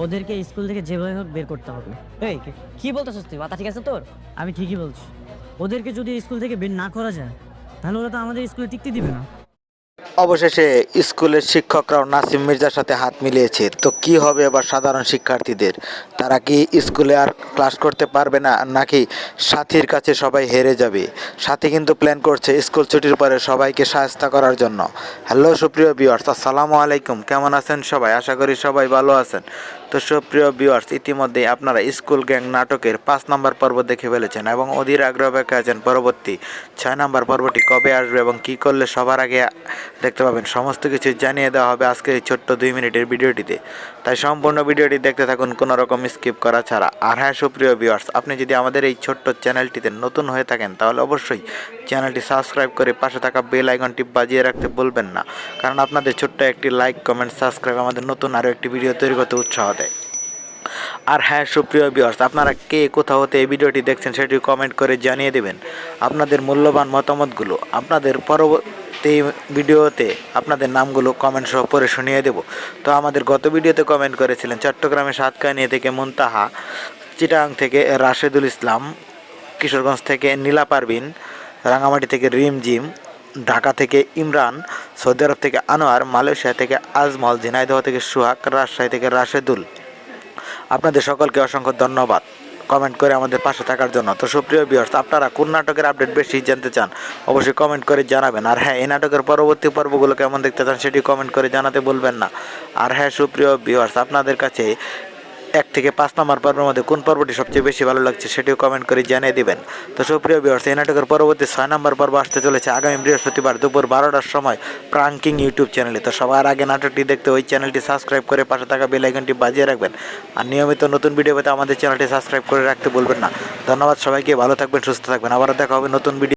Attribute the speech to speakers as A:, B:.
A: ওদেরকে স্কুল থেকে যেভাবে হোক বের করতে হবে।
B: এই কি বলতেছিস তুই? মাথা ঠিক আছে তোর?
A: আমি ঠিকই বলছি। ওদেরকে যদি স্কুল থেকে বের না করা যায় তাহলে ওরা তো আমাদের স্কুলে টিকতে দিবে না।
C: অবশেষে স্কুলের শিক্ষকরাও নাসিম মির্জার সাথে হাত মিলিয়েছে। তো কি হবে এবার সাধারণ শিক্ষার্থীদের? তারা কি স্কুলে আর ক্লাস করতে পারবে না, নাকি সাথীর কাছে সবাই হেরে যাবে? সাথী কিন্তু প্ল্যান করছে স্কুল ছুটির পরে সবাইকে শায়েস্তা করার জন্য। হ্যালো সুপ্রিয় ভিউয়ার্স, আসসালামু আলাইকুম। কেমন আছেন সবাই? আশা করি সবাই ভালো আছেন। তো সুপ্রিয় ভিউয়ার্স, ইতিমধ্যেই আপনারা স্কুল গ্যাং নাটকের 5 নম্বর পর্ব দেখে ফেলেছেন এবং অধীর আগ্রহ অপেক্ষা আছেন পরবর্তী 6 নম্বর পর্বটি কবে আসবে এবং কী করলে সবার আগে দেখতে পাবেন। সমস্ত কিছু জানিয়ে দেওয়া হবে আজকের এই ছোট্ট 2 মিনিটের ভিডিওটিতে। তাই সম্পূর্ণ ভিডিওটি দেখতে থাকুন কোনো রকম স্কিপ করা ছাড়া। আর হ্যাঁ সুপ্রিয় ভিউয়ার্স, আপনি যদি আমাদের এই ছোট্ট চ্যানেলটিতে নতুন হয়ে থাকেন তাহলে অবশ্যই চ্যানেলটি সাবস্ক্রাইব করে পাশে থাকা বেল আইকনটি বাজিয়ে রাখতে ভুলবেন না, কারণ আপনাদের ছোট্ট একটি লাইক, কমেন্ট, সাবস্ক্রাইব আমাদের নতুন আরও একটি ভিডিও তৈরি করতে উৎসাহ দেয়। আর হ্যাঁ সুপ্রিয় ভিউয়ার্স, আপনারা কে কোথা হতে এই ভিডিওটি দেখছেন সেটি কমেন্ট করে জানিয়ে দেবেন আপনাদের মূল্যবান মতামতগুলো। আপনাদের পরবর্তী ভিডিওতে আপনাদের নামগুলো কমেন্ট সহ পড়ে শুনিয়ে দেব। তো আমাদের গত ভিডিওতে কমেন্ট করেছিলেন চট্টগ্রামের সাতকানিয়া থেকে মুনতাহা, চিটাগাং থেকে রাশেদুল ইসলাম, কিশোরগঞ্জ থেকে নীলা পারভিন, রাঙামাটি থেকে রিমঝিম, ঢাকা থেকে ইমরান, সৌদি আরব থেকে আনোয়ার, মালয়েশিয়া থেকে আজমল, ঝিনাইদহ থেকে সুহাগ, রাজশাহী থেকে রাশেদুল। আপনাদের সকলকে অসংখ্য ধন্যবাদ কমেন্ট করে আমাদের পাশে থাকার জন্য। তো সুপ্রিয় ভিউয়ার্স, আপনারা কোন নাটকের আপডেট বেশি জানতে চান অবশ্যই কমেন্ট করে জানাবেন। আর হ্যাঁ, এই নাটকের পরবর্তী পর্বগুলো কেমন দেখতে চান সেটি কমেন্ট করে জানাতে বলবেন না। আর হ্যাঁ সুপ্রিয় ভিউয়ার্স, আপনাদের কাছে 1 থেকে 5 নম্বর পর্বের মধ্যে কোন পর্বটি সবচেয়ে বেশি ভালো লাগছে সেটিও কমেন্ট করে জানিয়ে দিবেন। তো সুপ্রিয় ভিউয়ার্স, এই নাটকের পরবর্তী 6 নম্বর পর্ব আসতে চলেছে আগামী বৃহস্পতিবার দুপুর 12টার সময় প্রাঙ্কিং ইউটিউব চ্যানেলে। তো সবার আগে নাটকটি দেখতে ওই চ্যানেলটি সাবস্ক্রাইব করে পাশে থাকা বেল আইকনটি বাজিয়ে রাখবেন। আর নিয়মিত নতুন ভিডিও পেতে আমাদের চ্যানেলটি সাবস্ক্রাইব করে রাখতে ভুলবেন না। ধন্যবাদ সবাইকে, ভালো থাকবেন, সুস্থ থাকবেন। আবারও দেখা হবে নতুন ভিডিও।